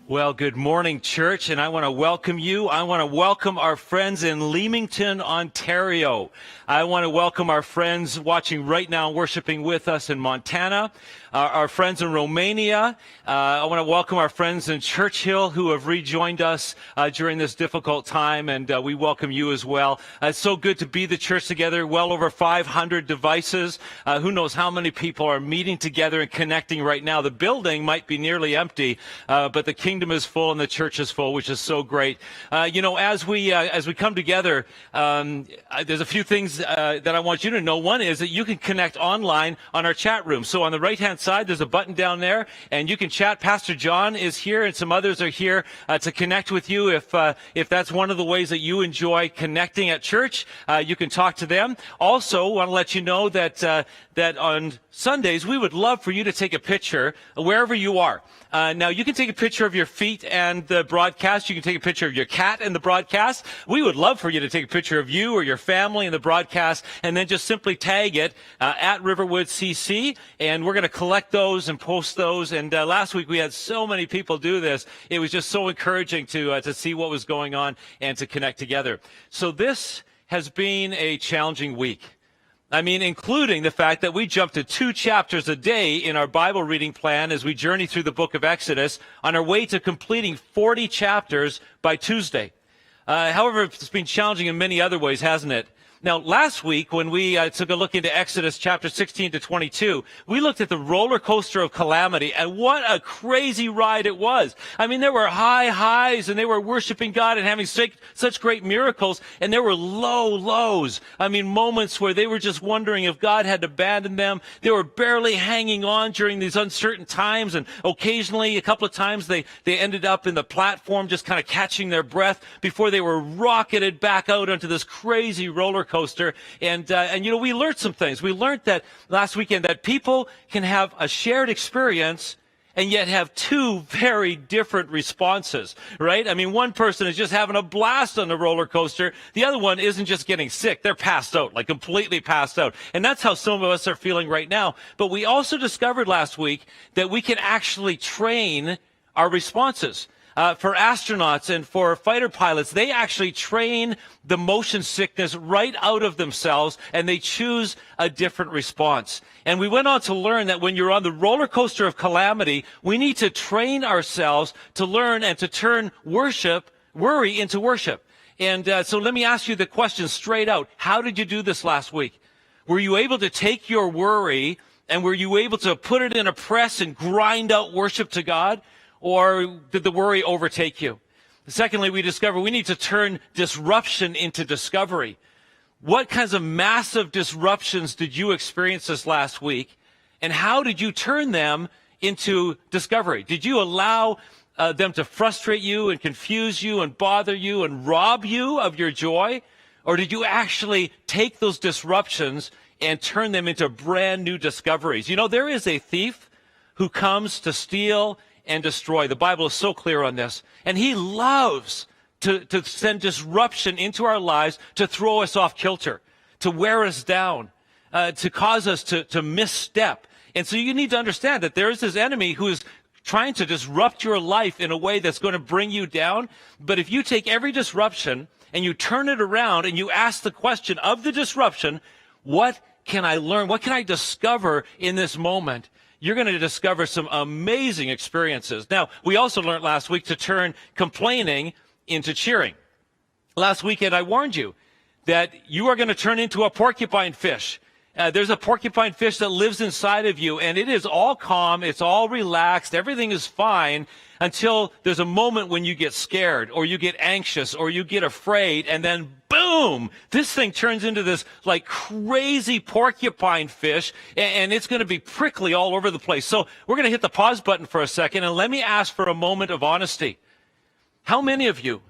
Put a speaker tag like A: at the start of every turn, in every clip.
A: Well, good morning, church, and I want to welcome you. I want to welcome our friends in Leamington, Ontario. I want to welcome our friends watching right now, worshiping with us in Montana, our friends in Romania. I want to welcome our friends in Churchill who have rejoined us during this difficult time, and we welcome you as well. It's so good to be the church together, well over 500 devices. Who knows how many people are meeting together and connecting right now. The building might be nearly empty, but the kingdom is full and the church is full, which is so great. As we come together, there's a few things that I want you to know. One is that you can connect online on our chat room. So on the right-hand side, there's a button down there, and you can chat. Pastor John is here, and some others are here to connect with you. If that's one of the ways that you enjoy connecting at church, you can talk to them. Also, want to let you know that on Sundays, we would love for you to take a picture wherever you are. Now, you can take a picture of your feet and the broadcast. You can take a picture of your cat and the broadcast. We would love for you to take a picture of you or your family and the broadcast, and then just simply tag it at Riverwood CC, and we're going to collect those and post those. And last week, we had so many people do this. It was just so encouraging to see what was going on and to connect together. So this has been a challenging week. I mean, including the fact that we jump to 2 chapters a day in our Bible reading plan as we journey through the book of Exodus on our way to completing 40 chapters by Tuesday. However, it's been challenging in many other ways, hasn't it? Now, last week, when we took a look into Exodus chapter 16 to 22, we looked at the roller coaster of calamity, and what a crazy ride it was. I mean, there were high highs, and they were worshiping God and having such great miracles, and there were low lows. I mean, moments where they were just wondering if God had abandoned them. They were barely hanging on during these uncertain times, and occasionally, a couple of times, they ended up in the platform just kind of catching their breath before they were rocketed back out onto this crazy roller coaster. And we learned some things. We learned that last weekend that people can have a shared experience and yet have 2 very different responses, right? I mean, one person is just having a blast on the roller coaster. The other one isn't just getting sick. They're passed out, like completely passed out. And that's how some of us are feeling right now. But we also discovered last week that we can actually train our responses. For astronauts and for fighter pilots, they actually train the motion sickness right out of themselves, and they choose a different response. And we went on to learn that when you're on the roller coaster of calamity, we need to train ourselves to learn and to turn worry into worship. And so let me ask you the question straight out. How did you do this last week? Were you able to take your worry, and were you able to put it in a press and grind out worship to God? Or did the worry overtake you? Secondly, we discovered we need to turn disruption into discovery. What kinds of massive disruptions did you experience this last week? And how did you turn them into discovery? Did you allow them to frustrate you and confuse you and bother you and rob you of your joy? Or did you actually take those disruptions and turn them into brand new discoveries? You know, there is a thief who comes to steal and destroy. The Bible is so clear on this. And he loves to send disruption into our lives, to throw us off kilter, to wear us down, to cause us to misstep. And so you need to understand that there is this enemy who is trying to disrupt your life in a way that's going to bring you down. But if you take every disruption and you turn it around and you ask the question of the disruption, what can I learn? What can I discover in this moment? You're going to discover some amazing experiences. Now, we also learned last week to turn complaining into cheering. Last weekend, I warned you that you are going to turn into a porcupine fish. There's a porcupine fish that lives inside of you, and it is all calm, it's all relaxed, everything is fine until there's a moment when you get scared or you get anxious or you get afraid, and then boom, this thing turns into this like crazy porcupine fish, and it's going to be prickly all over the place. So we're going to hit the pause button for a second, and let me ask for a moment of honesty. How many of you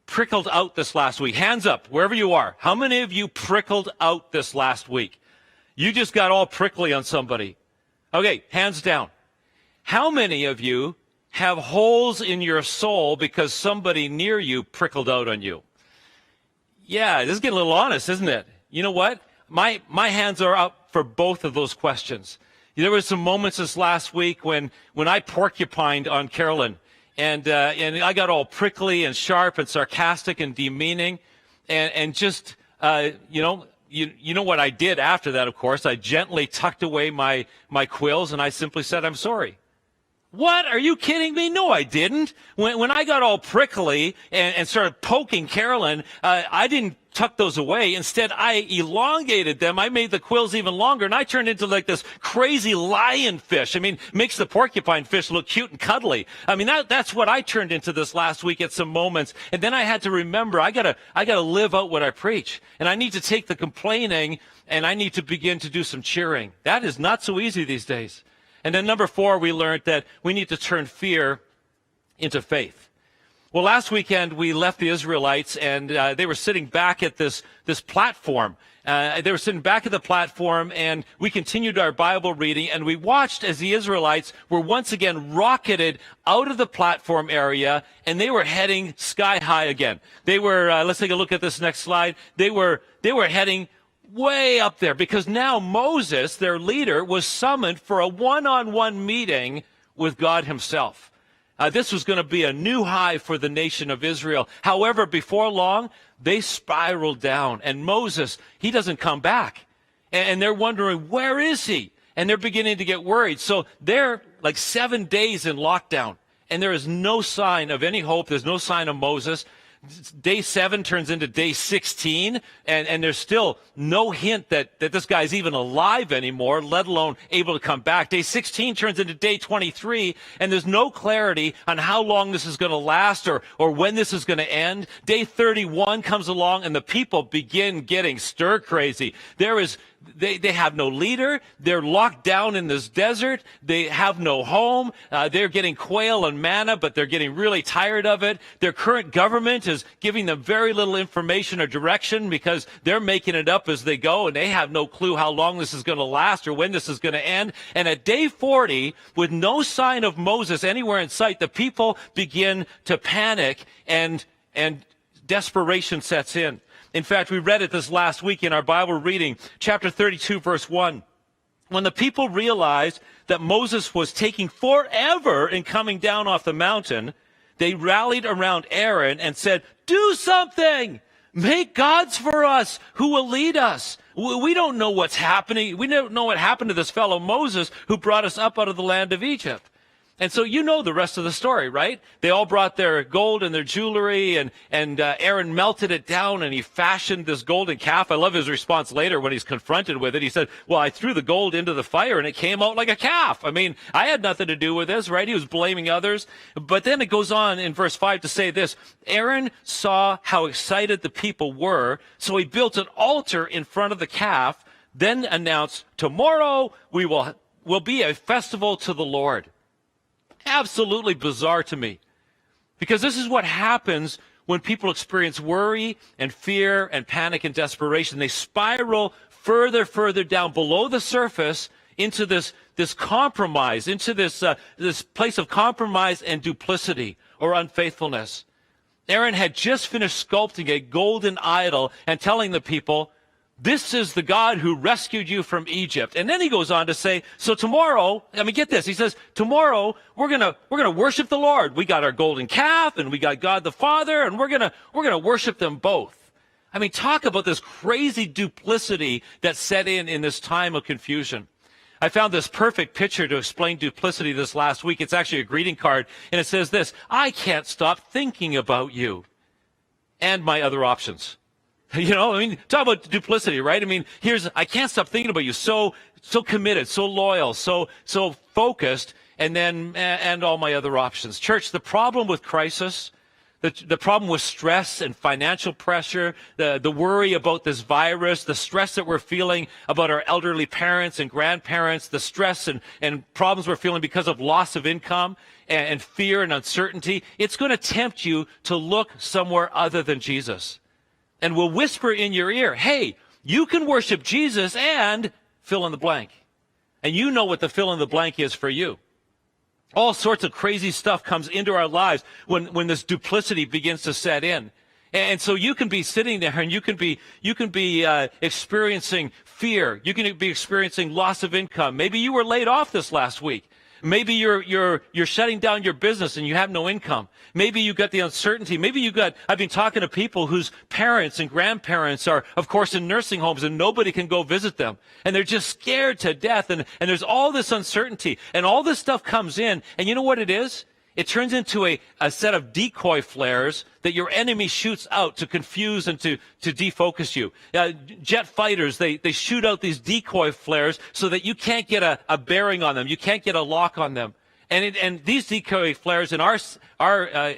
A: prickled out this last week? Hands up, wherever you are. How many of you prickled out this last week? You just got all prickly on somebody. Okay, hands down. How many of you have holes in your soul because somebody near you prickled out on you? Yeah, this is getting a little honest, isn't it? You know what? My hands are up for both of those questions. There were some moments this last week when I porcupined on Carolyn, And I got all prickly and sharp and sarcastic and demeaning, and just, you know what I did after that, of course. I gently tucked away my quills, and I simply said, I'm sorry. What? Are you kidding me? No, I didn't. When I got all prickly and started poking Carolyn, I didn't tuck those away. Instead, I elongated them. I made the quills even longer, and I turned into like this crazy lionfish. I mean, makes the porcupine fish look cute and cuddly. I mean, that's what I turned into this last week at some moments. And then I had to remember, I gotta live out what I preach. And I need to take the complaining, and I need to begin to do some cheering. That is not so easy these days. And then number 4, we learned that we need to turn fear into faith. Well, last weekend we left the Israelites, and they were sitting back at this platform. They were sitting back at the platform, and we continued our Bible reading, and we watched as the Israelites were once again rocketed out of the platform area, and they were heading sky high again. They were, let's take a look at this next slide. They were heading way up there, because now Moses, their leader, was summoned for a one-on-one meeting with God himself. This was going to be a new high for the nation of Israel. However, before long, they spiraled down, and Moses, he doesn't come back. And they're wondering, where is he? And they're beginning to get worried. So they're like 7 days in lockdown, and there is no sign of any hope. There's no sign of Moses. Day 7 turns into day 16, and there's still no hint that this guy's even alive anymore, let alone able to come back. Day 16 turns into day 23, and there's no clarity on how long this is going to last or when this is going to end. Day 31 comes along, and the people begin getting stir crazy. They have no leader. They're locked down in this desert. They have no home. They're getting quail and manna, but they're getting really tired of it. Their current government is giving them very little information or direction because they're making it up as they go, and they have no clue how long this is going to last or when this is going to end. And at day 40, with no sign of Moses anywhere in sight, the people begin to panic, and desperation sets in. In fact, we read it this last week in our Bible reading, chapter 32, verse 1. When the people realized that Moses was taking forever in coming down off the mountain, they rallied around Aaron and said, "Do something! Make gods for us who will lead us. We don't know what's happening. We don't know what happened to this fellow Moses who brought us up out of the land of Egypt." And so you know the rest of the story, right? They all brought their gold and their jewelry, and Aaron melted it down, and he fashioned this golden calf. I love his response later when he's confronted with it. He said, well, I threw the gold into the fire, and it came out like a calf. I mean, I had nothing to do with this, right? He was blaming others. But then it goes on in verse 5 to say this: Aaron saw how excited the people were, so he built an altar in front of the calf, then announced, tomorrow will be a festival to the Lord. Absolutely bizarre to me, because this is what happens when people experience worry and fear and panic and desperation. They spiral further down below the surface into this compromise, into this place of compromise and duplicity or unfaithfulness. Aaron had just finished sculpting a golden idol and telling the people, this is the God who rescued you from Egypt. And then he goes on to say, so tomorrow, I mean, get this. He says, tomorrow we're going to worship the Lord. We got our golden calf and we got God the Father, and we're going to worship them both. I mean, talk about this crazy duplicity that set in this time of confusion. I found this perfect picture to explain duplicity this last week. It's actually a greeting card, and it says this: I can't stop thinking about you and my other options. You know, I mean, talk about duplicity, right? I mean, I can't stop thinking about you. So committed, so loyal, so focused, and all my other options. Church, the problem with crisis, the problem with stress and financial pressure, the worry about this virus, the stress that we're feeling about our elderly parents and grandparents, the stress and problems we're feeling because of loss of income and fear and uncertainty, it's going to tempt you to look somewhere other than Jesus. And will whisper in your ear, hey, you can worship Jesus and fill in the blank. And you know what the fill in the blank is for you. All sorts of crazy stuff comes into our lives when this duplicity begins to set in. And so you can be sitting there and you can be experiencing fear. You can be experiencing loss of income. Maybe you were laid off this last week. Maybe you're shutting down your business and you have no income. Maybe you got the uncertainty. I've been talking to people whose parents and grandparents are, of course, in nursing homes and nobody can go visit them. And they're just scared to death. And there's all this uncertainty and all this stuff comes in. And you know what it is? It turns into a set of decoy flares that your enemy shoots out to confuse and to defocus you. Jet fighters, they shoot out these decoy flares so that you can't get a bearing on them. You can't get a lock on them. And these decoy flares in our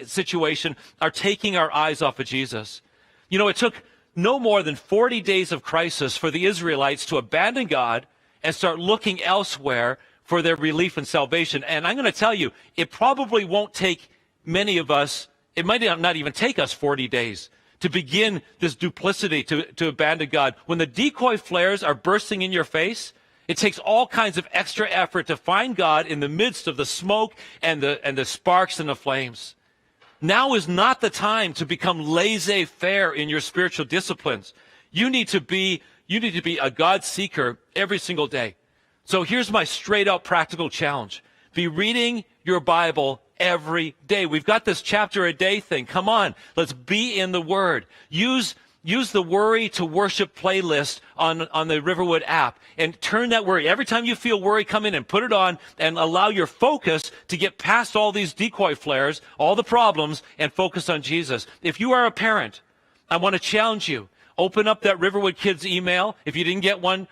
A: situation are taking our eyes off of Jesus. You know, it took no more than 40 days of crisis for the Israelites to abandon God and start looking elsewhere for their relief and salvation. And I'm going to tell you, it probably won't take many of us, it might not even take us 40 days to begin this duplicity, to abandon God. When the decoy flares are bursting in your face, it takes all kinds of extra effort to find God in the midst of the smoke and the sparks and the flames. Now is not the time to become laissez-faire in your spiritual disciplines. You need to be a God seeker every single day. So here's my straight out practical challenge. Be reading your Bible every day. We've got this chapter a day thing. Come on, let's be in the Word. Use the Worry to Worship playlist on the Riverwood app and turn that worry. Every time you feel worry, come in and put it on and allow your focus to get past all these decoy flares, all the problems, and focus on Jesus. If you are a parent, I want to challenge you. Open up that Riverwood Kids email. If you didn't get one,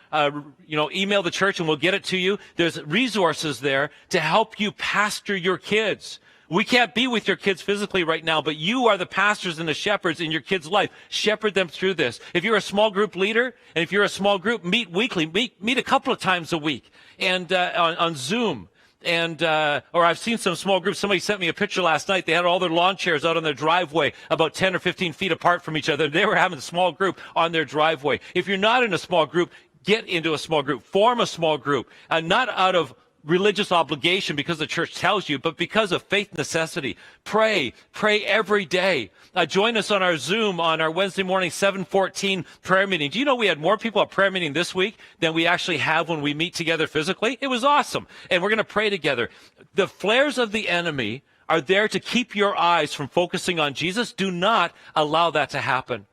A: email the church and we'll get it to you. There's resources there to help you pastor your kids. We can't be with your kids physically right now, but you are the pastors and the shepherds in your kids' life. Shepherd them through this. If you're a small group leader, and if you're a small group, meet weekly. Meet a couple of times a week and on Zoom. And or I've seen some small groups. Somebody sent me a picture last night. They had all their lawn chairs out on their driveway about 10 or 15 feet apart from each other. They were having a small group on their driveway. If you're not in a small group, get into a small group. Form a small group. Not out of religious obligation because the church tells you, but because of faith necessity. Pray every day. Join us on our Zoom on our Wednesday morning 7:14 prayer meeting. Do you know we had more people at prayer meeting this week than we actually have when we meet together physically? It was awesome. And we're going to pray together. The flares of the enemy are there to keep your eyes from focusing on Jesus. Do not allow that to happen.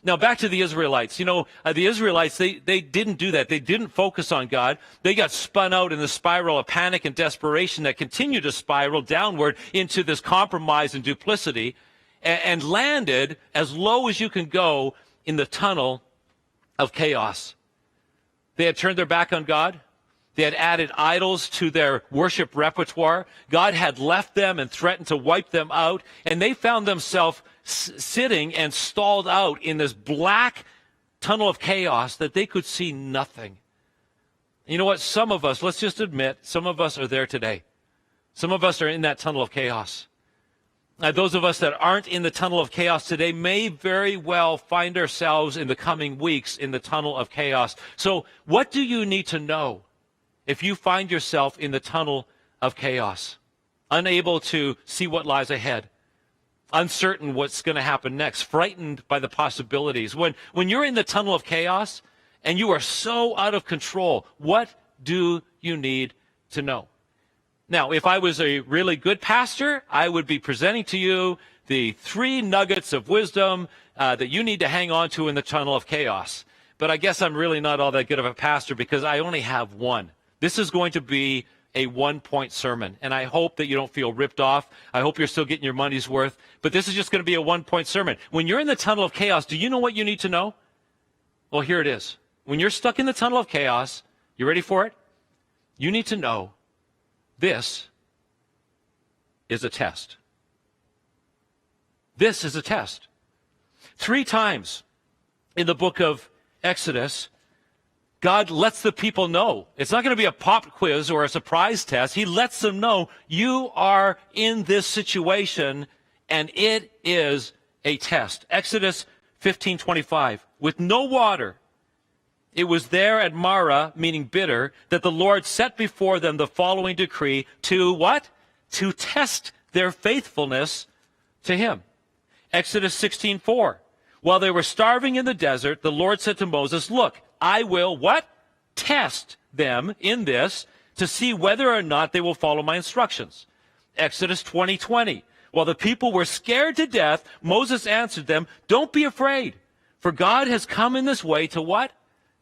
A: Now, back to the Israelites. You know, the Israelites, they didn't do that. They didn't focus on God. They got spun out in the spiral of panic and desperation that continued to spiral downward into this compromise and duplicity and landed as low as you can go in the tunnel of chaos. They had turned their back on God. They had added idols to their worship repertoire. God had left them and threatened to wipe them out. And they found themselves sitting and stalled out in this black tunnel of chaos that they could see nothing. You know what? Some of us, let's just admit, some of us are there today. Some of us are in that tunnel of chaos. Those of us that aren't in the tunnel of chaos today may very well find ourselves in the coming weeks in the tunnel of chaos. So what do you need to know if you find yourself in the tunnel of chaos, unable to see what lies ahead, uncertain what's going to happen next, frightened by the possibilities? When you're in the tunnel of chaos and you are so out of control, what do you need to know? Now, if I was a really good pastor, I would be presenting to you the 3 nuggets of wisdom that you need to hang on to in the tunnel of chaos. But I guess I'm really not all that good of a pastor because I only have one. This is going to be a 1-point sermon, and I hope that you don't feel ripped off. I hope you're still getting your money's worth, but this is just going to be a 1-point sermon. When you're in the tunnel of chaos, do you know what you need to know? Well, here it is. When you're stuck in the tunnel of chaos, you ready for it? You need to know this is a test. This is a test. 3 times in the book of Exodus, God lets the people know. It's not going to be a pop quiz or a surprise test. He lets them know you are in this situation and it is a test. Exodus 15:25. With no water, it was there at Marah, meaning bitter, that the Lord set before them the following decree to what? To test their faithfulness to him. Exodus 16:4. While they were starving in the desert, the Lord said to Moses, look, I will what? Test them in this to see whether or not they will follow my instructions. Exodus 20:20. While the people were scared to death, Moses answered them, don't be afraid, for God has come in this way to what?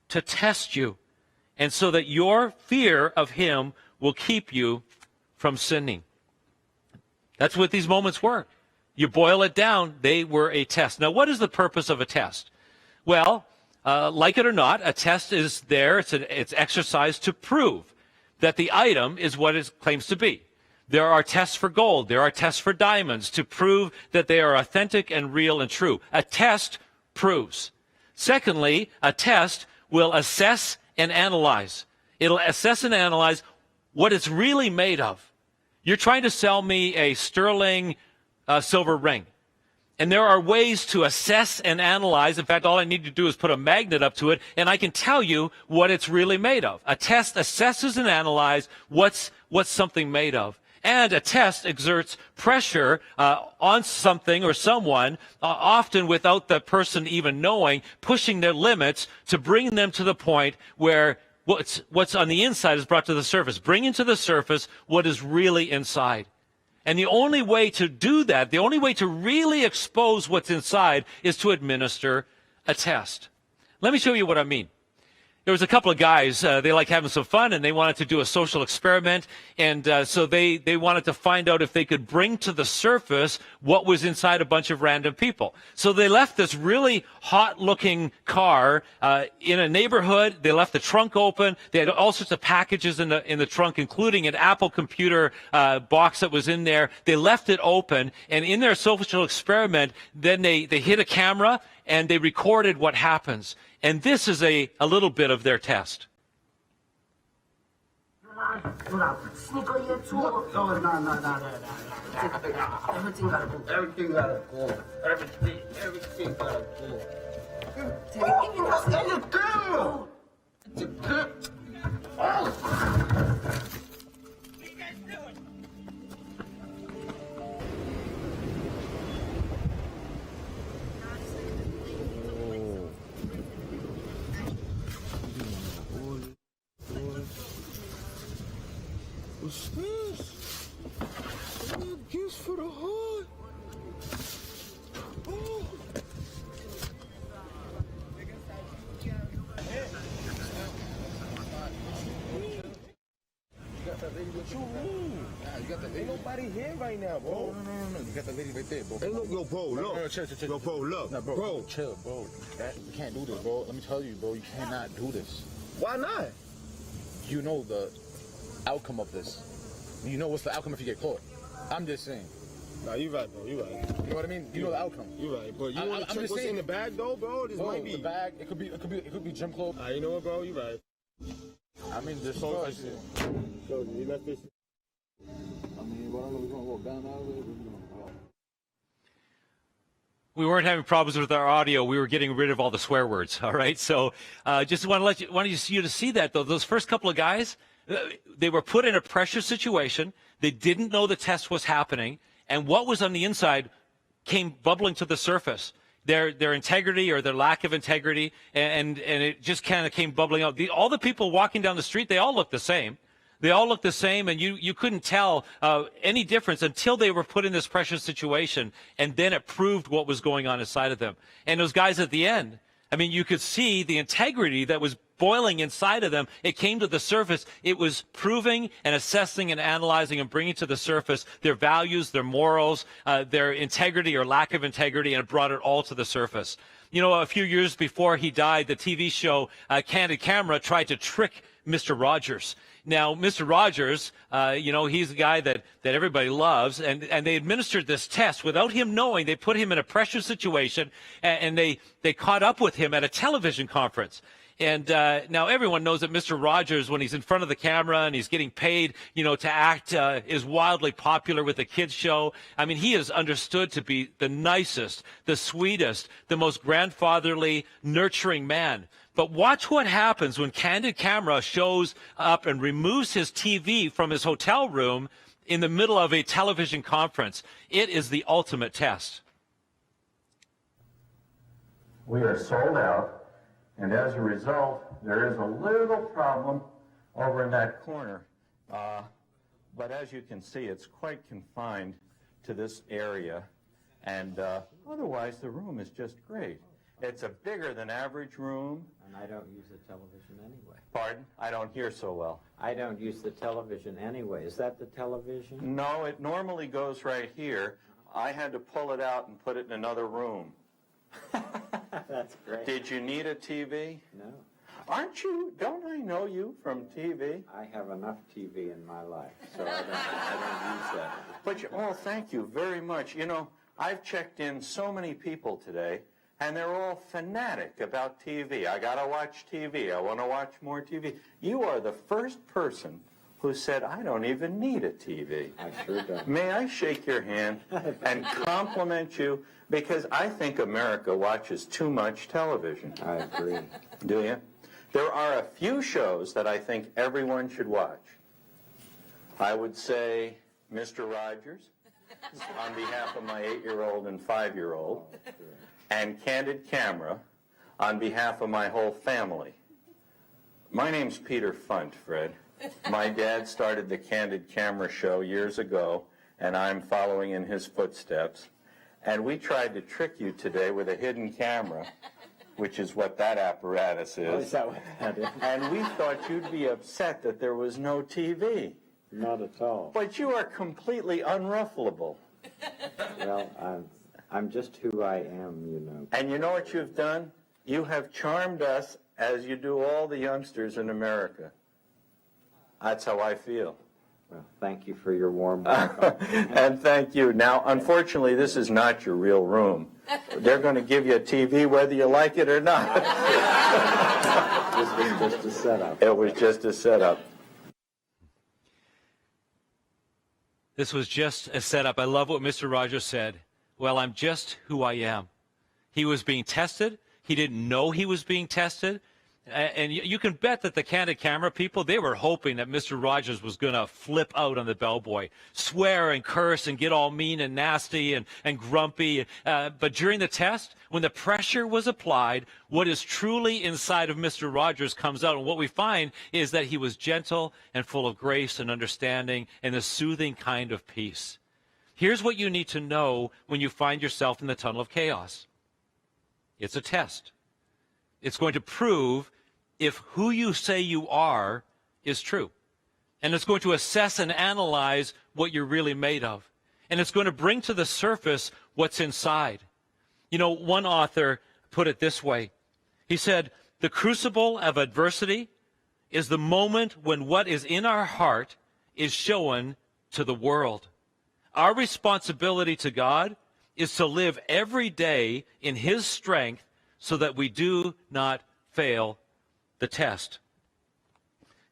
A: To test you, and so that your fear of him will keep you from sinning. That's what these moments were. You boil it down, they were a test. Now, what is the purpose of a test? Well, like it or not, a test is there. It's exercise to prove that the item is what it claims to be. There are tests for gold. There are tests for diamonds to prove that they are authentic and real and true. A test proves. Secondly, a test will assess and analyze. It'll assess and analyze what it's really made of. You're trying to sell me a sterling silver ring. And there are ways to assess and analyze. In fact, all I need to do is put a magnet up to it, and I can tell you what it's really made of. A test assesses and analyzes what's something made of. And a test exerts pressure on something or someone, often without the person even knowing, pushing their limits to bring them to the point where what's on the inside is brought to the surface, bringing to the surface what is really inside. And the only way to do that, the only way to really expose what's inside, is to administer a test. Let me show you what I mean. There was a couple of guys, they like having some fun, and they wanted to do a social experiment, and so they wanted to find out if they could bring to the surface what was inside a bunch of random people. So they left this really hot-looking car in a neighborhood. They left the trunk open. They had all sorts of packages in the trunk, including an Apple computer box that was in there. They left it open, and in their social experiment, then they hit a camera, and they recorded what happens. And this is a little bit of their test.
B: Everything gotta go. Everything gotta go. What's this? Gifts for the heart. Oh. You got that lady with you? Nah, you got that lady. Ain't nobody here right now, bro. No. You got that lady right there, bro. Hey, look, yo, bro, look. No, chill. Yo, bro, look. Nah, bro. Chill, bro. You can't do this, bro. Let me tell you, bro. You cannot do this. Why not? You know the outcome of this. You know what's the outcome if you get caught. I'm just saying. Nah, you right, bro. You right. You know what I mean? You know the outcome. You right, but you want to check what's in the bag, though, bro? This might be the bag. It could be gym clothes. You know what, bro? You right. I mean, there's so much. So you left this. I mean, well, we're gonna walk down out of it.
A: We weren't having problems with our audio. We were getting rid of all the swear words. All right. So, just want you to see that though. Those first couple of guys, they were put in a pressure situation. They didn't know the test was happening, and what was on the inside came bubbling to the surface. Their integrity or their lack of integrity, and it just kind of came bubbling out. All the people walking down the street, they all looked the same. They all looked the same, and you couldn't tell any difference until they were put in this pressure situation, and then it proved what was going on inside of them. And those guys at the end, I mean, you could see the integrity that was boiling inside of them. It came to the surface. It was proving and assessing and analyzing and bringing to the surface their values, their morals, their integrity or lack of integrity, and it brought it all to the surface. You know, a few years before he died, the TV show Candid Camera tried to trick Mr. Rogers. Now, Mr. Rogers, he's a guy that everybody loves, and they administered this test without him knowing. They put him in a pressure situation, and they caught up with him at a television conference. And now everyone knows that Mr. Rogers, when he's in front of the camera and he's getting paid, to act, is wildly popular with the kids show. I mean, he is understood to be the nicest, the sweetest, the most grandfatherly, nurturing man. But watch what happens when Candid Camera shows up and removes his TV from his hotel room in the middle of a television conference. It is the ultimate test.
C: We are sold out, and as a result, there is a little problem over in that corner. But as you can see, it's quite confined to this area, and otherwise the room is just great. It's a bigger than average room.
D: And I don't use the television anyway.
C: Pardon? I don't hear so well.
D: I don't use the television anyway. Is that the television?
C: No, it normally goes right here. I had to pull it out and put it in another room.
D: That's great.
C: Did you need a TV?
D: No.
C: Don't I know you from TV?
D: I have enough TV in my life, so I don't use that.
C: But thank you very much. You know, I've checked in so many people today, and they're all fanatic about TV. I gotta watch TV. I want to watch more TV. You are the first person who said, I don't even need a TV.
D: I sure don't.
C: May I shake your hand and compliment you? Because I think America watches too much television.
D: I agree.
C: Do you? There are a few shows that I think everyone should watch. I would say Mr. Rogers, on behalf of my 8-year-old and 5-year-old, and Candid Camera, on behalf of my whole family. My name's Peter Funt, Fred. My dad started the Candid Camera show years ago, and I'm following in his footsteps. And we tried to trick you today with a hidden camera, which is what that apparatus is.
D: Oh, is that what that is?
C: And we thought you'd be upset that there was no TV.
D: Not at all.
C: But you are completely unruffleable.
D: Well, I'm just who I am, you know.
C: And you know what you've done? You have charmed us as you do all the youngsters in America. That's how I feel.
D: Well, thank you for your warm welcome.
C: And thank you. Now, unfortunately, this is not your real room. They're going to give you a TV whether you like it or not.
D: This was just a setup.
C: It was just a setup.
A: This was just a setup. I love what Mr. Rogers said. Well, I'm just who I am. He was being tested. He didn't know he was being tested. And you can bet that the Candid Camera people, they were hoping that Mr. Rogers was going to flip out on the bellboy, swear and curse and get all mean and nasty and grumpy. But during the test, when the pressure was applied, what is truly inside of Mr. Rogers comes out. And what we find is that he was gentle and full of grace and understanding and a soothing kind of peace. Here's what you need to know when you find yourself in the tunnel of chaos. It's a test. It's going to prove if who you say you are is true. And it's going to assess and analyze what you're really made of. And it's going to bring to the surface what's inside. You know, one author put it this way. He said, the crucible of adversity is the moment when what is in our heart is shown to the world. Our responsibility to God is to live every day in His strength so that we do not fail the test.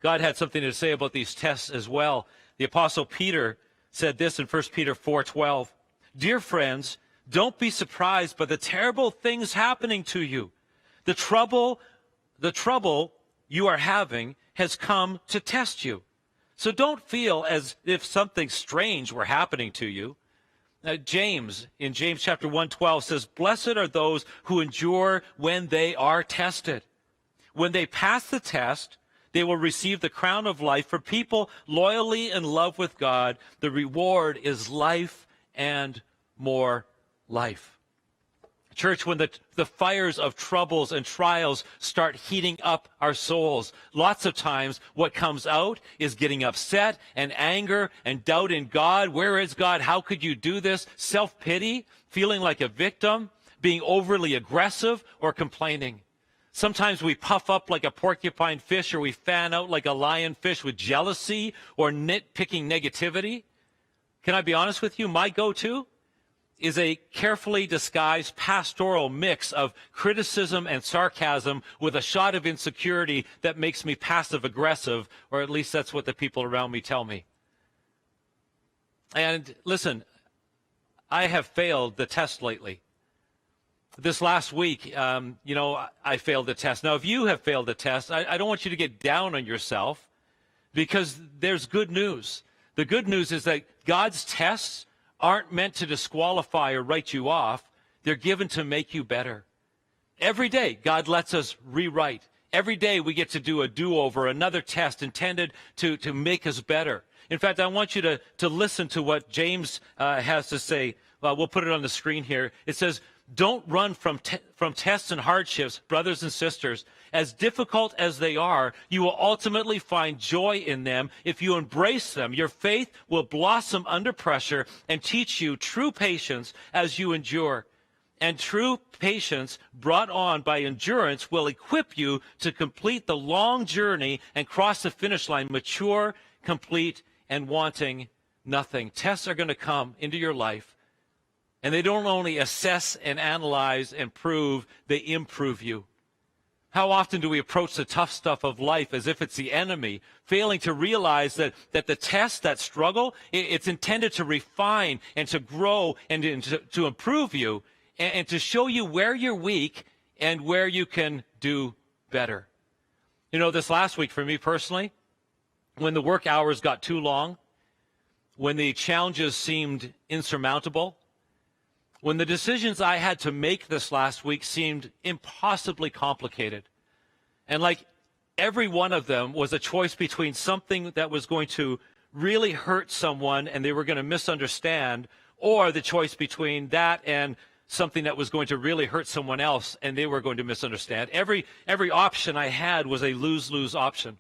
A: God had something to say about these tests as well. The Apostle Peter said this in 1 Peter 4:12. Dear friends, don't be surprised by the terrible things happening to you. The trouble you are having has come to test you. So don't feel as if something strange were happening to you. James, in James chapter 1:12 says, blessed are those who endure when they are tested. When they pass the test, they will receive the crown of life. For people loyally in love with God, the reward is life and more life. Church, when the fires of troubles and trials start heating up our souls, lots of times what comes out is getting upset and anger and doubt in God. Where is God? How could you do this? Self-pity, feeling like a victim, being overly aggressive or complaining. Sometimes we puff up like a porcupine fish or we fan out like a lionfish with jealousy or nitpicking negativity. Can I be honest with you? My go-to is a carefully disguised pastoral mix of criticism and sarcasm with a shot of insecurity that makes me passive-aggressive, or at least that's what the people around me tell me. And listen, I have failed the test lately. This last week, I failed the test. Now, if you have failed the test, I don't want you to get down on yourself because there's good news. The good news is that God's tests aren't meant to disqualify or write you off. They're given to make you better. Every day, God lets us rewrite Every day we get to do a do-over, another test intended to make us better. In fact, I want you to listen to what James has to say. We'll put it on the screen here. It says, don't run from tests and hardships, brothers and sisters. As difficult as they are, you will ultimately find joy in them if you embrace them. Your faith will blossom under pressure and teach you true patience as you endure. And true patience brought on by endurance will equip you to complete the long journey and cross the finish line, mature, complete, and wanting nothing. Tests are going to come into your life, and they don't only assess and analyze and prove, they improve you. How often do we approach the tough stuff of life as if it's the enemy, failing to realize that the test, that struggle, it's intended to refine and to grow and to improve you and to show you where you're weak and where you can do better. You know, this last week for me personally, when the work hours got too long, when the challenges seemed insurmountable, when the decisions I had to make this last week seemed impossibly complicated, and like every one of them was a choice between something that was going to really hurt someone and they were going to misunderstand, or the choice between that and something that was going to really hurt someone else and they were going to misunderstand. Every option I had was a lose-lose option.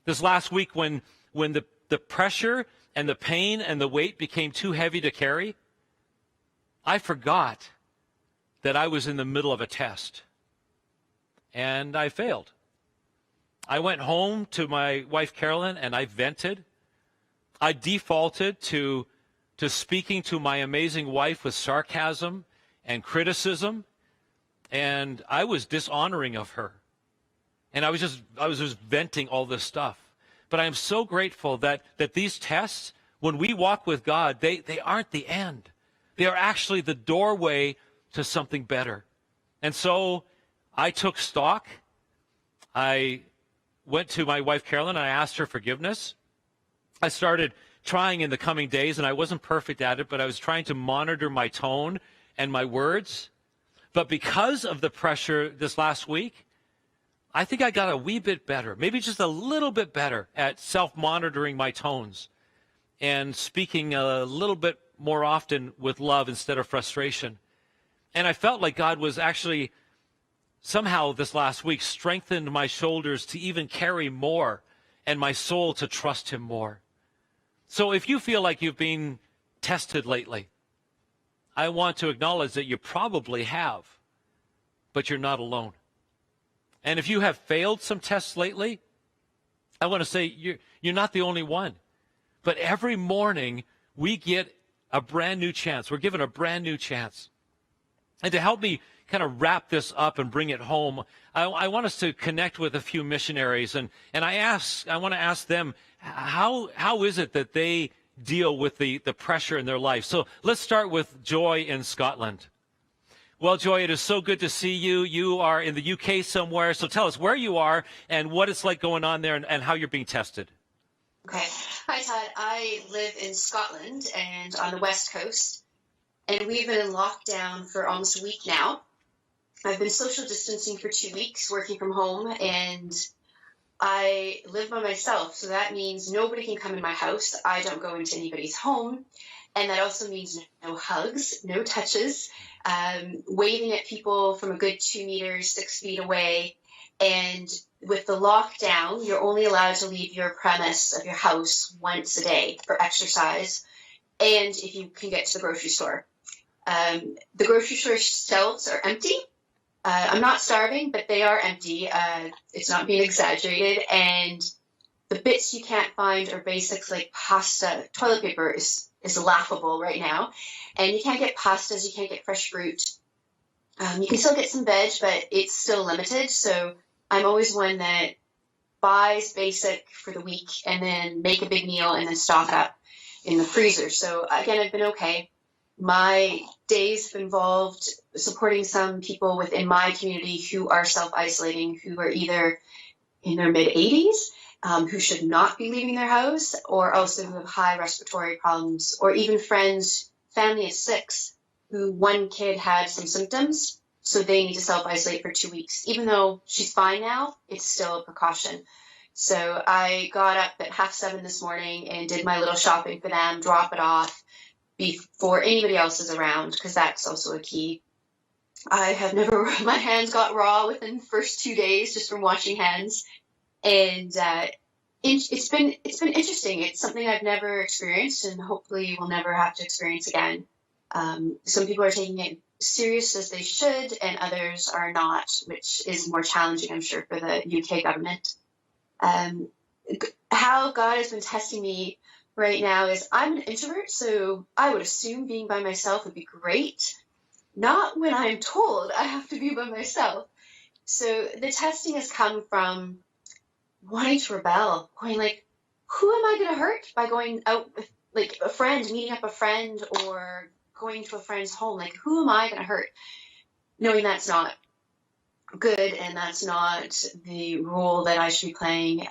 A: This last week when the pressure and the pain and the weight became too heavy to carry, I forgot that I was in the middle of a test, and I failed. I went home to my wife, Carolyn, and I vented. I defaulted to speaking to my amazing wife with sarcasm and criticism, and I was dishonoring of her. And I was just venting all this stuff. But I am so grateful that these tests, when we walk with God, they aren't the end. They are actually the doorway to something better. And so I took stock. I went to my wife, Carolyn, and I asked her forgiveness. I started trying in the coming days, and I wasn't perfect at it, but I was trying to monitor my tone and my words. But because of the pressure this last week, I think I got a wee bit better, maybe just a little bit better at self-monitoring my tones and speaking a little bit more often with love instead of frustration. And I felt like God was actually somehow this last week strengthened my shoulders to even carry more and my soul to trust him more. So if you feel like you've been tested lately, I want to acknowledge that you probably have, but you're not alone. And if you have failed some tests lately, I want to say you're not the only one. But every morning we get a brand new chance. We're given a brand new chance. And to help me kind of wrap this up and bring it home, I want us to connect with a few missionaries. And I want to ask them, how is it that they deal with the pressure in their life? So let's start with Joy in Scotland. Well, Joy, it is so good to see you. You are in the UK somewhere. So tell us where you are and what it's like going on there and how you're being tested.
E: Okay. Hi, Todd. I live in Scotland and on the West Coast, and we've been in lockdown for almost a week now. I've been social distancing for 2 weeks, working from home, and I live by myself. So that means nobody can come in my house. I don't go into anybody's home. And that also means no hugs, no touches, waving at people from a good 2 meters, 6 feet away. And with the lockdown, you're only allowed to leave your premise of your house once a day for exercise, and if you can get to the grocery store. The grocery store shelves are empty. I'm not starving, but they are empty. It's not being exaggerated. And the bits you can't find are basics like pasta. Toilet paper is laughable right now. And you can't get pastas, you can't get fresh fruit. You can still get some veg, but it's still limited. So I'm always one that buys basic for the week and then make a big meal and then stock up in the freezer. So again, I've been okay. My days have involved supporting some people within my community who are self-isolating, who are either in their mid-80s, who should not be leaving their house, or also who have high respiratory problems, or even friends, family of 6, who one kid had some symptoms. So they need to self-isolate for 2 weeks. Even though she's fine now, it's still a precaution. So I got up at 6:30 this morning and did my little shopping for them, drop it off before anybody else is around, because that's also a key. I have never, my hands got raw within the first 2 days just from washing hands. And it's been interesting. It's something I've never experienced, and hopefully will never have to experience again. Some people are taking it serious as they should, and others are not, which is more challenging, I'm sure, for the UK government. How God has been testing me right now is I'm an introvert, so I would assume being by myself would be great. Not when I'm told I have to be by myself. So the testing has come from wanting to rebel, going like, who am I going to hurt by going out with like a friend, meeting up a friend, or going to a friend's home? Like, who am I going to hurt? Knowing that's not good and that's not the role that I should be playing.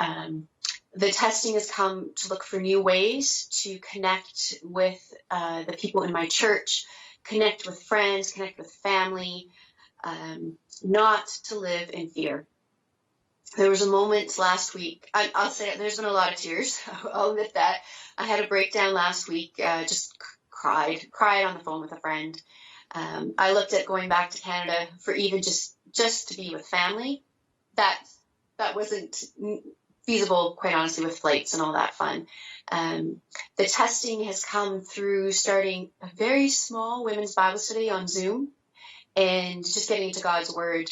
E: The testing has come to look for new ways to connect with the people in my church, connect with friends, connect with family, not to live in fear. There was a moment last week, I'll say it, there's been a lot of tears, I'll admit that. I had a breakdown last week, just cried on the phone with a friend. I looked at going back to Canada for even just to be with family. That wasn't feasible, quite honestly, with flights and all that fun. The testing has come through starting a very small women's Bible study on Zoom and just getting into God's word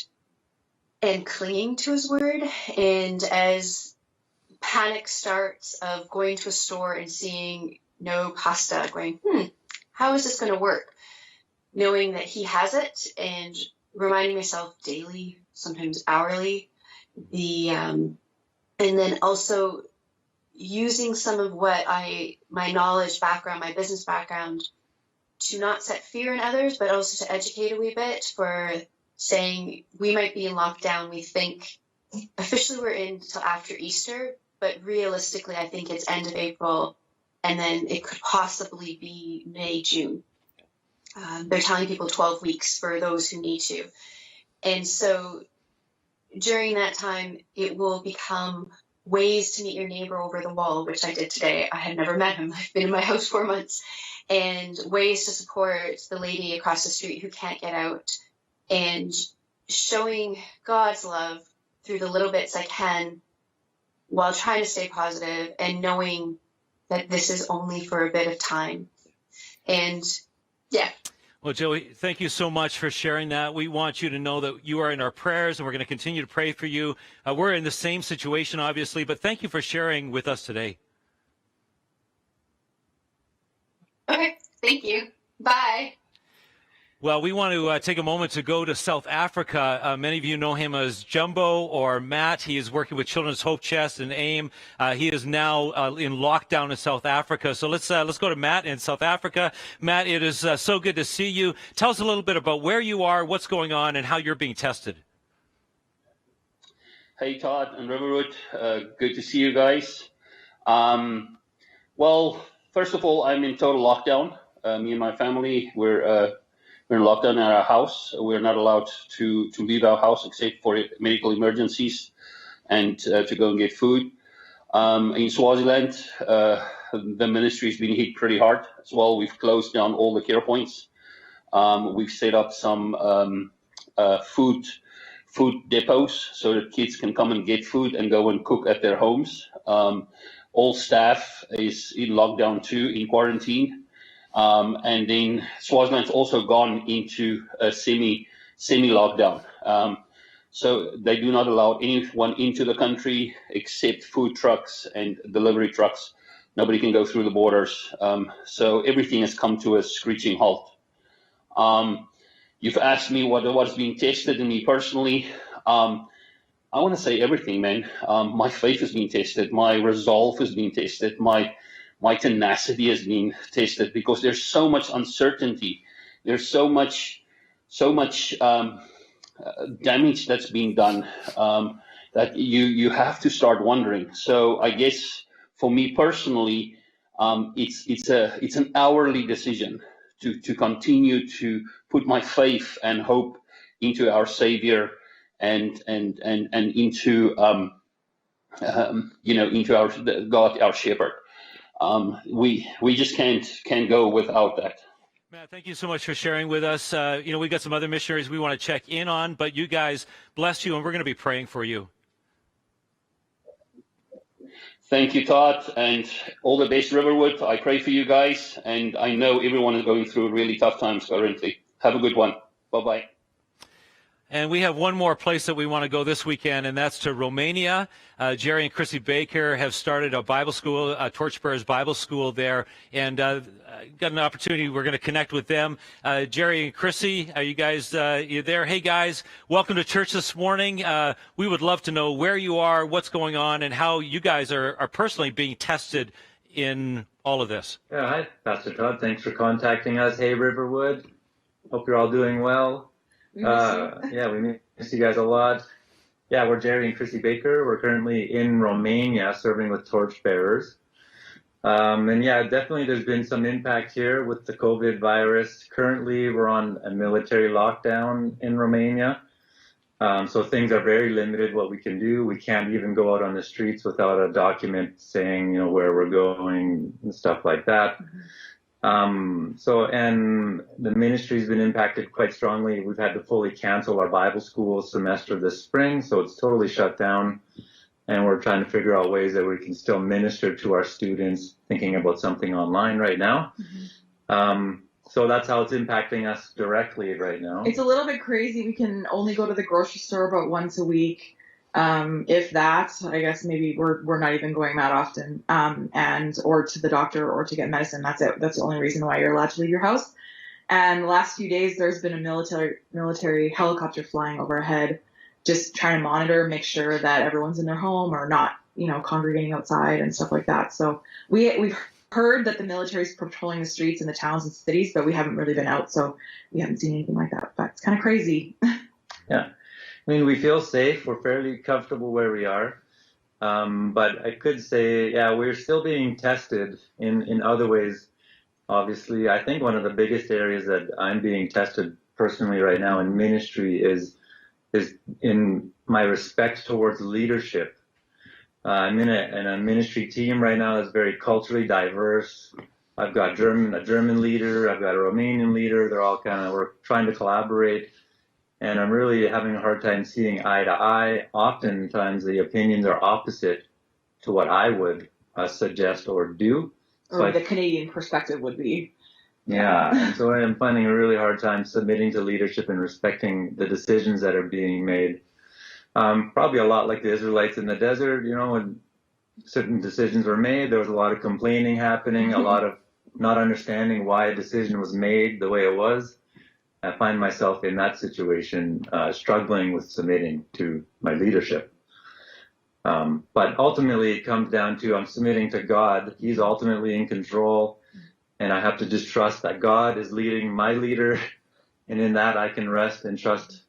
E: and clinging to his word. And as panic starts of going to a store and seeing no pasta, going, how is this going to work? Knowing that he has it and reminding myself daily, sometimes hourly, and then also using some of what my knowledge background, my business background, to not set fear in others, but also to educate a wee bit for saying we might be in lockdown. We think officially we're in until after Easter, but realistically, I think it's end of April, and then it could possibly be May, June. They're telling people 12 weeks for those who need to. And so during that time, it will become ways to meet your neighbor over the wall, which I did today. I had never met him. I've been in my house 4 months. And ways to support the lady across the street who can't get out, and showing God's love through the little bits I can while trying to stay positive and knowing that this is only for a bit of time. And yeah.
A: Well, Joey, thank you so much for sharing that. We want you to know that you are in our prayers, and we're going to continue to pray for you. We're in the same situation, obviously, but thank you for sharing with us today.
E: Okay, thank you. Bye.
A: Well, we want to take a moment to go to South Africa. Many of you know him as Jumbo or Matt. He is working with Children's Hope Chest and AIM. He is now in lockdown in South Africa. So let's go to Matt in South Africa. Matt, it is so good to see you. Tell us a little bit about where you are, what's going on, and how you're being tested.
F: Hey, Todd and Riverwood. Good to see you guys. Well, first of all, I'm in total lockdown. Me and my family, we're in lockdown at our house. We're not allowed to leave our house except for medical emergencies and to go and get food. In Swaziland, the ministry has been hit pretty hard as well. We've closed down all the care points. We've set up some food depots so that kids can come and get food and go and cook at their homes. All staff is in lockdown too, in quarantine. And then Swaziland's also gone into a semi-lockdown. So they do not allow anyone into the country except food trucks and delivery trucks. Nobody can go through the borders. So everything has come to a screeching halt. You've asked me what's being tested in me personally. I want to say everything, man. My faith has been tested. My resolve has been tested. My tenacity has been tested because there's so much uncertainty. There's so much damage that's being done that you have to start wondering. So I guess for me personally, it's an hourly decision to continue to put my faith and hope into our Savior and into into our God, our Shepherd. We just can't go without that.
A: Matt, thank you so much for sharing with us. We've got some other missionaries we want to check in on, but you guys, bless you, and we're going to be praying for you.
F: Thank you, Todd, and all the best, Riverwood. I pray for you guys, and I know everyone is going through really tough times currently. Have a good one. Bye-bye.
A: And we have one more place that we want to go this weekend, and that's to Romania. Jerry and Chrissy Baker have started a Bible school, a Torchbearers Bible School there, and got an opportunity. We're going to connect with them. Jerry and Chrissy, are you guys you there? Hey, guys, welcome to church this morning. We would love to know where you are, what's going on, and how you guys are personally being tested in all of this.
G: Yeah, hi, Pastor Todd. Thanks for contacting us. Hey, Riverwood. Hope you're all doing well. Yeah, we miss you guys a lot. Yeah, we're Jerry and Chrissy Baker. We're currently in Romania serving with Torchbearers. And yeah, definitely there's been some impact here with the COVID virus. Currently, we're on a military lockdown in Romania. So things are very limited what we can do. We can't even go out on the streets without a document saying, where we're going and stuff like that. And the ministry's been impacted quite strongly. We've had to fully cancel our Bible school semester this spring, so it's totally shut down. And we're trying to figure out ways that we can still minister to our students, thinking about something online right now. So that's how it's impacting us directly right now.
H: It's a little bit crazy. We can only go to the grocery store about once a week. If that, I guess maybe we're not even going that often, or to the doctor or to get medicine. That's it. That's the only reason why you're allowed to leave your house. And the last few days, there's been a military helicopter flying overhead, just trying to monitor, make sure that everyone's in their home or not, congregating outside and stuff like that. So we've heard that the military is patrolling the streets in the towns and cities, but we haven't really been out, so we haven't seen anything like that. But it's kind of crazy.
G: Yeah. I mean, we feel safe. We're fairly comfortable where we are. But I could say, yeah, we're still being tested in other ways. Obviously, I think one of the biggest areas that I'm being tested personally right now in ministry is in my respect towards leadership. I'm in a ministry team right now that's very culturally diverse. I've got a German leader. I've got a Romanian leader. They're all we're trying to collaborate. And I'm really having a hard time seeing eye to eye. Oftentimes the opinions are opposite to what I would suggest or do.
H: Or the Canadian perspective would be.
G: Yeah, and so I'm finding a really hard time submitting to leadership and respecting the decisions that are being made. Probably a lot like the Israelites in the desert, when certain decisions were made, there was a lot of complaining happening, a lot of not understanding why a decision was made the way it was. I find myself in that situation, struggling with submitting to my leadership. But ultimately it comes down to I'm submitting to God. He's ultimately in control, and I have to just trust that God is leading my leader, and in that I can rest and trust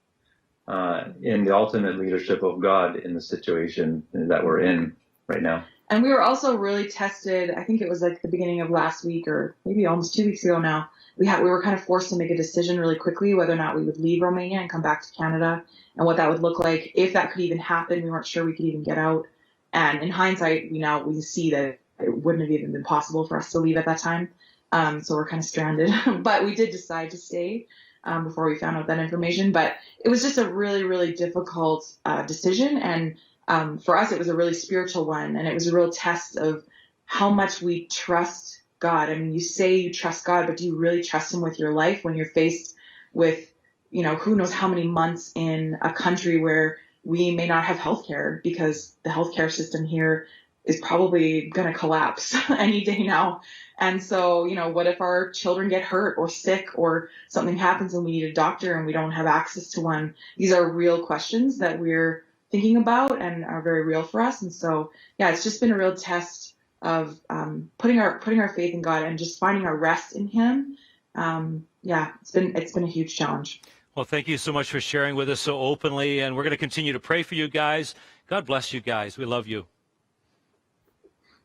G: in the ultimate leadership of God in the situation that we're in right now.
H: And we were also really tested, I think it was like the beginning of last week or maybe almost 2 weeks ago now. We were kind of forced to make a decision really quickly whether or not we would leave Romania and come back to Canada and what that would look like. If that could even happen, we weren't sure we could even get out. And in hindsight, we see that it wouldn't have even been possible for us to leave at that time. So we're kind of stranded. But we did decide to stay before we found out that information. But it was just a really, really difficult decision. And for us, it was a really spiritual one. And it was a real test of how much we trust God. I mean, you say you trust God, but do you really trust him with your life when you're faced with, who knows how many months in a country where we may not have healthcare because the healthcare system here is probably going to collapse any day now. And so, what if our children get hurt or sick or something happens and we need a doctor and we don't have access to one? These are real questions that we're thinking about and are very real for us. And so, yeah, it's just been a real test of putting our faith in God and just finding our rest in him. It's been a huge challenge.
A: Well, thank you so much for sharing with us so openly, and we're going to continue to pray for you guys. God bless you guys. We love you.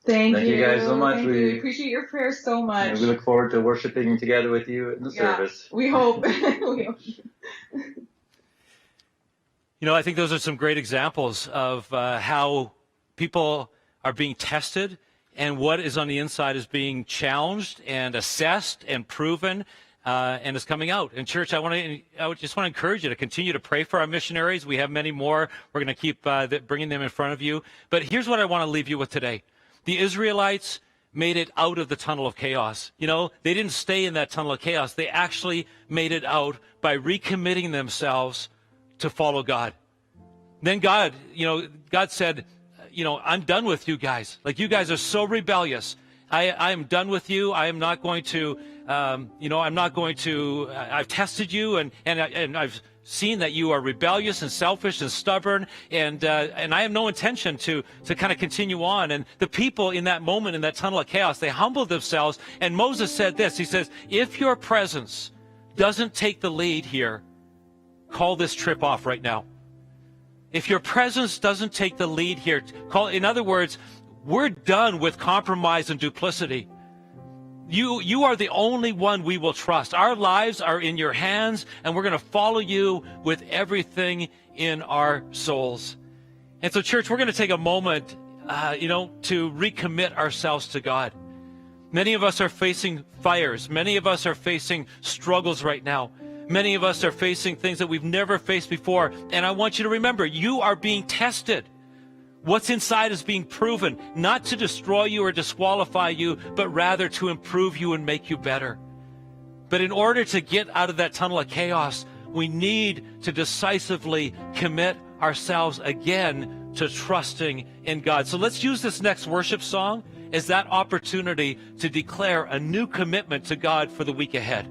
H: Thank
G: you guys so much.
H: We appreciate your prayers so much.
G: We look forward to worshiping together with you in the service.
H: We hope.
A: You know, I think those are some great examples of how people are being tested and what is on the inside is being challenged and assessed and proven and is coming out. And church, I would just want to encourage you to continue to pray for our missionaries. We have many more. We're going to keep bringing them in front of you. But here's what I want to leave you with today. The Israelites made it out of the tunnel of chaos. You know, they didn't stay in that tunnel of chaos. They actually made it out by recommitting themselves to follow God. Then God said, I'm done with you guys. Like, you guys are so rebellious. I am done with you. I am not going to, I've tested you and I've seen that you are rebellious and selfish and stubborn, and I have no intention to kind of continue on. And the people in that moment, in that tunnel of chaos, they humbled themselves. And Moses said this, he says, if your presence doesn't take the lead here, call this trip off right now. If your presence doesn't take the lead here, in other words, we're done with compromise and duplicity. You are the only one we will trust. Our lives are in your hands, and we're going to follow you with everything in our souls. And so, church, we're going to take a moment, to recommit ourselves to God. Many of us are facing fires. Many of us are facing struggles right now. Many of us are facing things that we've never faced before. And I want you to remember, you are being tested. What's inside is being proven, not to destroy you or disqualify you, but rather to improve you and make you better. But in order to get out of that tunnel of chaos, we need to decisively commit ourselves again to trusting in God. So let's use this next worship song as that opportunity to declare a new commitment to God for the week ahead.